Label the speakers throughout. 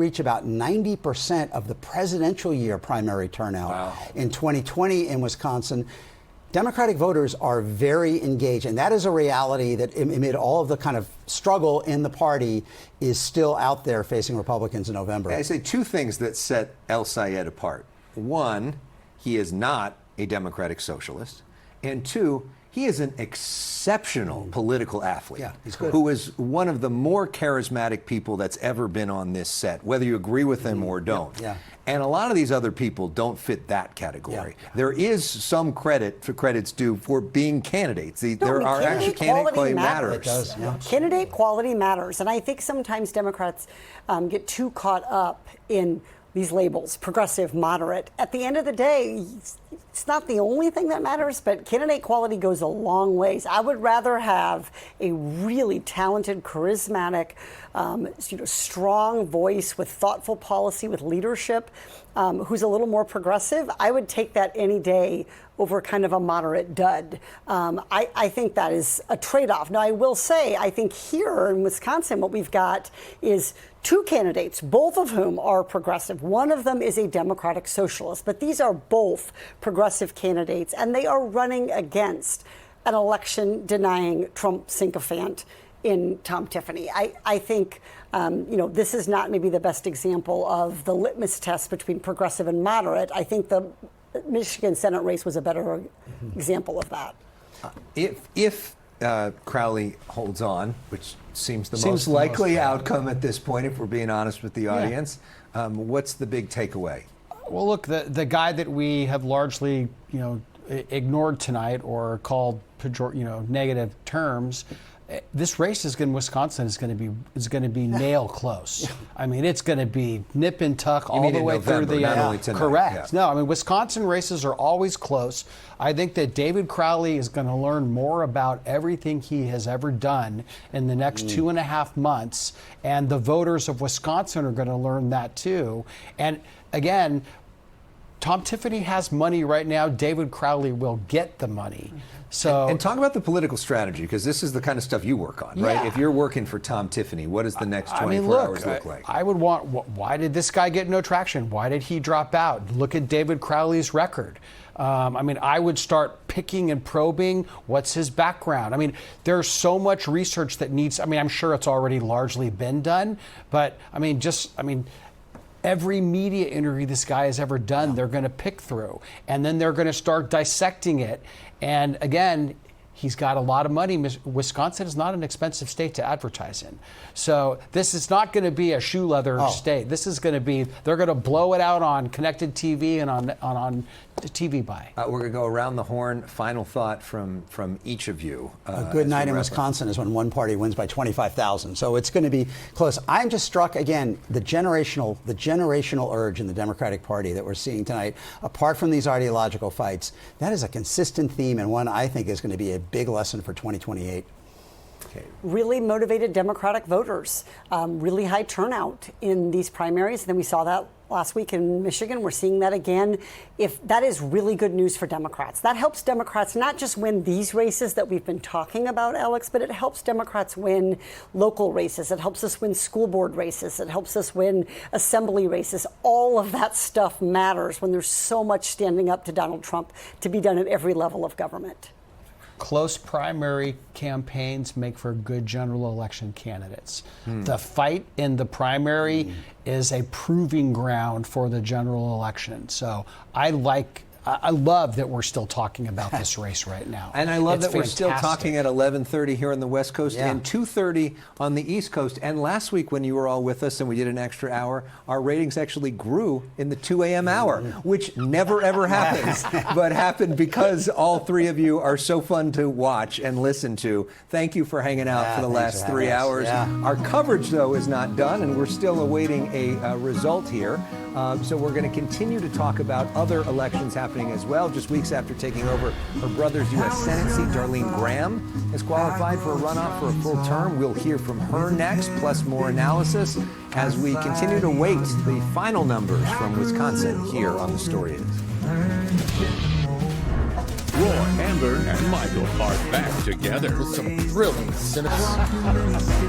Speaker 1: reach about 90% of the presidential year primary turnout in 2020 in Wisconsin. Democratic voters are very engaged, and that is a reality that amid all of the kind of struggle in the party is still out there facing Republicans in November.
Speaker 2: I say two things that set El Sayed apart. One, he is not a democratic socialist. And two, he is an exceptional political athlete who is one of the more charismatic people that's ever been on this set, whether you agree with him or don't. And a lot of these other people don't fit that category. There is some credit's due for being candidates. There are actually candidate quality matters.
Speaker 3: Candidate quality matters. And I think sometimes Democrats get too caught up in these labels, progressive, moderate. At the end of the day, it's not the only thing that matters, but candidate quality goes a long ways. I would rather have a really talented, charismatic, strong voice with thoughtful policy, with leadership, who's a little more progressive. I would take that any day over kind of a moderate dud. I think that is a trade-off. Now, I will say, I think here in Wisconsin, what we've got is two candidates, both of whom are progressive. One of them is a Democratic socialist, but these are both progressive candidates, and they are running against an election-denying Trump sycophant in Tom Tiffany. I think, this is not maybe the best example of the litmus test between progressive and moderate. I think the Michigan Senate race was a better example of that.
Speaker 2: If Crowley holds on, which seems the most likely outcome at this point, if we're being honest with the audience, what's the big takeaway?
Speaker 4: Well, look, the guy that we have largely, ignored tonight or called negative terms. This race in Wisconsin is going to be nail close. I mean, it's going to be nip and tuck all the way through the correct. No, I mean, Wisconsin races are always close. I think that David Crowley is going to learn more about everything he has ever done in the next 2.5 months, and the voters of Wisconsin are going to learn that too. And again, Tom Tiffany has money right now. David Crowley will get the money. So,
Speaker 2: and talk about the political strategy, because this is the kind of stuff you work on, right? If you're working for Tom Tiffany, what does the next 24 hours look like?
Speaker 4: I would want, why did this guy get no traction? Why did he drop out? Look at David Crowley's record. I would start picking and probing what's his background. I mean, there's so much research that needs, I'm sure it's already largely been done, but every media interview this guy has ever done, they're going to pick through, and then they're going to start dissecting it. And again, he's got a lot of money. Wisconsin is not an expensive state to advertise in. So this is not going to be a shoe leather state. This is going to be, they're going to blow it out on connected TV and on TV buy.
Speaker 2: We're going to go around the horn. Final thought from each of you.
Speaker 1: A good night in Wisconsin is when one party wins by 25,000. So it's going to be close. I'm just struck, again, the generational urge in the Democratic Party that we're seeing tonight, apart from these ideological fights. That is a consistent theme, and one I think is going to be a big lesson for 2028.
Speaker 3: Really motivated Democratic voters, really high turnout in these primaries. And then we saw that last week in Michigan. We're seeing that again. If that is really good news for Democrats, that helps Democrats not just win these races that we've been talking about, Alex, but it helps Democrats win local races. It helps us win school board races. It helps us win assembly races. All of that stuff matters when there's so much standing up to Donald Trump to be done at every level of government.
Speaker 4: Close primary campaigns make for good general election candidates. The fight in the primary is a proving ground for the general election. So I love that we're still talking about this race right now.
Speaker 2: And I love that we're still talking at 11:30 here on the West Coast and 2:30 on the East Coast. And last week when you were all with us and we did an extra hour, our ratings actually grew in the 2 a.m. hour, which never, ever happens, but happened because all three of you are so fun to watch and listen to. Thank you for hanging out for the last 3 hours. Our coverage, though, is not done, and we're still awaiting a result here. So we're going to continue to talk about other elections happening as well. Just weeks after taking over her brother's U.S. Senate seat, Darlene Graham has qualified for a runoff for a full term. We'll hear from her next, plus more analysis as we continue to wait the final numbers from Wisconsin here on The Story Is.
Speaker 5: Roy, Amber, and Michael are back together.
Speaker 6: With some thrilling cynical.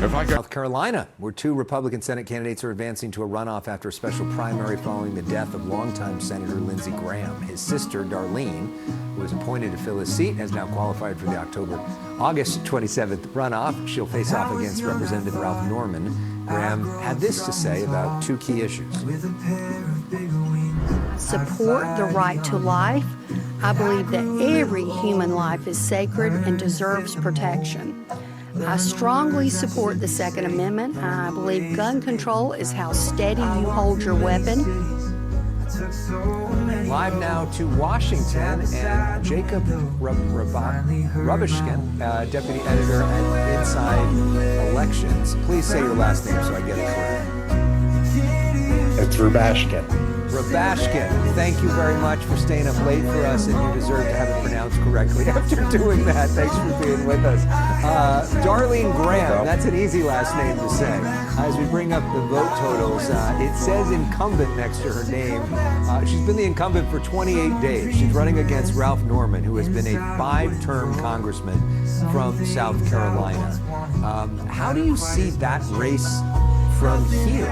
Speaker 5: If I got
Speaker 2: South Carolina, where 2 Republican Senate candidates are advancing to a runoff after a special primary following the death of longtime Senator Lindsey Graham. His sister, Darlene, who was appointed to fill his seat, has now qualified for the August 27th runoff. She'll face off against Representative Ralph Norman. Graham had this to say about 2 key issues.
Speaker 7: Support the right to life. I believe that every human life is sacred and deserves protection. I strongly support the Second Amendment. I believe gun control is how steady you hold your weapon.
Speaker 2: Live now to Washington, and Jacob Rubishkin, deputy editor at Inside Elections. Please say your last name so I get it correct.
Speaker 8: It's Rubashkin.
Speaker 2: Rabashkin, thank you very much for staying up late for us, and you deserve to have it pronounced correctly after doing that. Thanks for being with us. Darlene Graham, that's an easy last name to say. As we bring up the vote totals, it says incumbent next to her name. She's been the incumbent for 28 days. She's running against Ralph Norman, who has been a 5-term congressman from South Carolina. How do you see that race from here,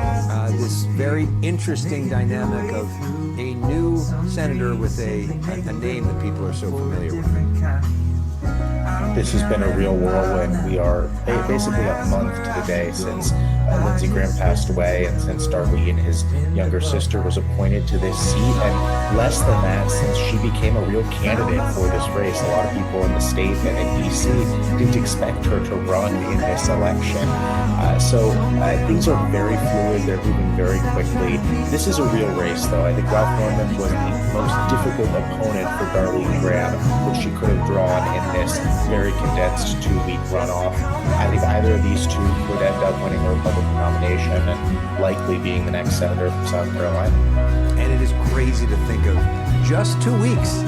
Speaker 2: this very interesting dynamic of a new senator with a name that people are so familiar with?
Speaker 8: This has been a real whirlwind. We are basically a month to the day since Lindsey Graham passed away, and since Darlene, his younger sister, was appointed to this seat, and less than that since she became a real candidate for this race. A lot of people in the state and in D.C. didn't expect her to run in this election. So things are very fluid. They're moving very quickly. This is a real race, though. I think Ralph Norman was the most difficult opponent for Darlene Graham that she could have drawn in this very condensed 2-week runoff. I think either of these two could end up winning a Republican nomination and likely being the next senator from South Carolina.
Speaker 2: And it is crazy to think of just 2 weeks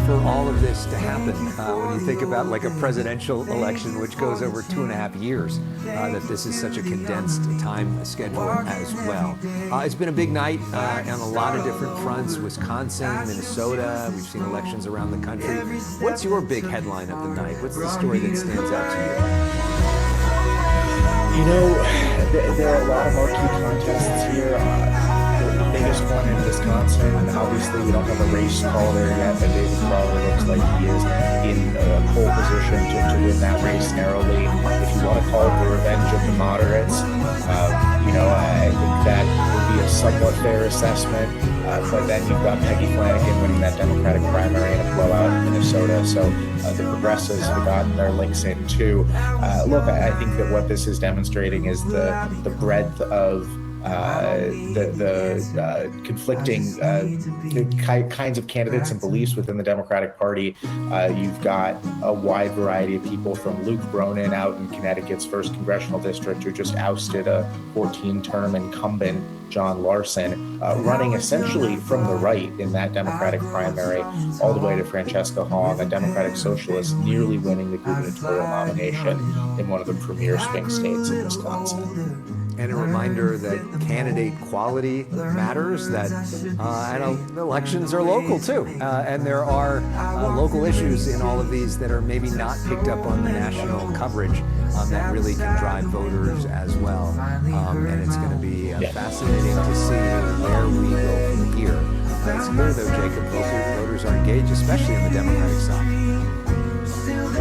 Speaker 2: for all of this to happen. When you think about like a presidential election, which goes over 2.5 years, that this is such a condensed time schedule as well. It's been a big night on a lot of different fronts. Wisconsin, Minnesota, we've seen elections around the country. What's your big headline of the night? What's the story that stands out to you?
Speaker 8: You know, there are a lot of marquee contests here. The biggest one in Wisconsin, and obviously we don't have a race call there yet, but David Crowley looks like he is in a pole position to win that race narrowly. If you want to call it the revenge of the moderates, I think that would be a somewhat fair assessment. But then you've got Peggy Flanagan winning that Democratic primary in a blowout in Minnesota. So the progressives have gotten their links in too. Look, I think that what this is demonstrating is the breadth of the conflicting kinds of candidates and beliefs within the Democratic Party. You've got a wide variety of people, from Luke Bronin out in Connecticut's 1st Congressional District, who just ousted a 14-term incumbent, John Larson, running essentially from the right in that Democratic primary, all the way to Francesca Hong, a Democratic socialist, nearly winning the gubernatorial nomination in one of the premier swing states in Wisconsin.
Speaker 2: And a reminder that candidate quality matters, that and elections are local too. And there are local issues in all of these that are maybe not picked up on the national coverage that really can drive voters as well. And it's going to be fascinating to see where we go from here. It's clear, though, Jacob, voters are engaged, especially on the Democratic side.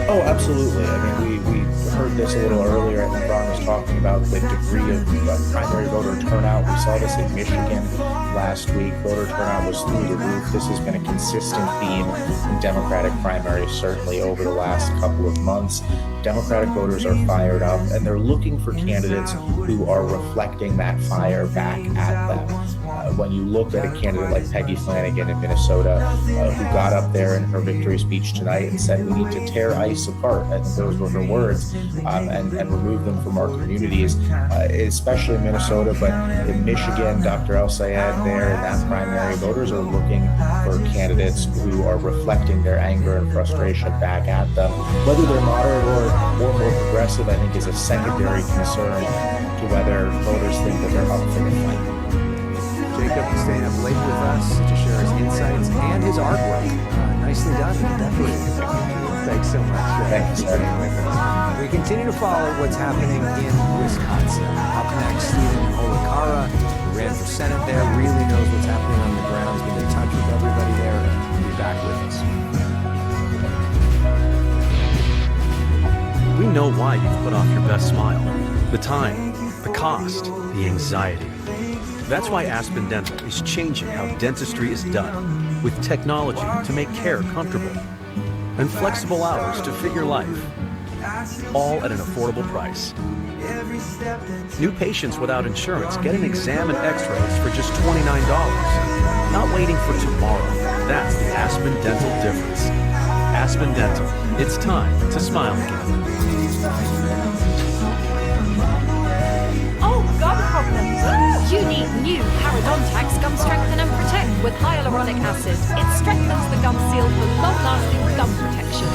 Speaker 8: Oh, absolutely. I mean, we heard this a little earlier. I think Ron was talking about the degree of primary voter turnout. We saw this in Michigan last week. Voter turnout was through the roof. This has been a consistent theme in Democratic primaries, certainly over the last couple of months. Democratic voters are fired up, and they're looking for candidates who are reflecting that fire back at them. When you look at a candidate like Peggy Flanagan in Minnesota, who got up there in her victory speech tonight and said, we need to tear ICE apart, I think those were her words, and remove them from our communities, especially in Minnesota, but in Michigan, Dr. El Sayed there in that primary, voters are looking for candidates who are reflecting their anger and frustration back at them. Whether they're moderate or more progressive, I think, is a secondary concern to whether voters think that they're up for the fight.
Speaker 2: Jacob staying up late with us to share his insights and his artwork. Nice Nicely done. Definitely. Thanks so much.
Speaker 8: Thanks,
Speaker 2: for being with us. We continue to follow what's happening in Wisconsin. Up next, Stephen Olikara, who ran for Senate there, really knows what's happening on the ground. He's been in touch with everybody there. He'll be back with us.
Speaker 6: We know why you've put off your best smile. The time, the cost, the anxiety. That's why Aspen Dental is changing how dentistry is done, with technology to make care comfortable and flexible hours to fit your life, all at an affordable price. New patients without insurance get an exam and x-rays for just $29. Not waiting for tomorrow. That's the Aspen Dental difference. Aspen Dental. It's time to smile again.
Speaker 9: Oh, gum problems! You need new Parodontax Gum Strengthen and Protect with hyaluronic acid. It strengthens the gum seal for long-lasting gum protection.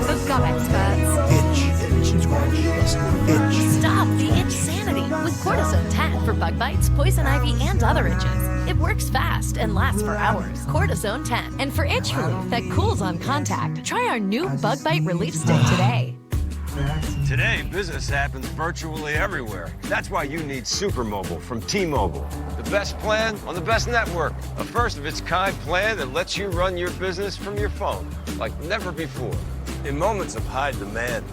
Speaker 9: The gum experts.
Speaker 10: Itch, scratch, itch.
Speaker 9: Stop the itch sanity with Cortisone 10 for bug bites, poison ivy, and other itches. It works fast and lasts for hours. Cortisone 10. And for itch relief that cools on contact, try our new Bug Bite Relief Stick today.
Speaker 11: Today, business happens virtually everywhere. That's why you need Supermobile from T-Mobile. The best plan on the best network. A first-of-its-kind plan that lets you run your business from your phone like never before. In moments of high demand,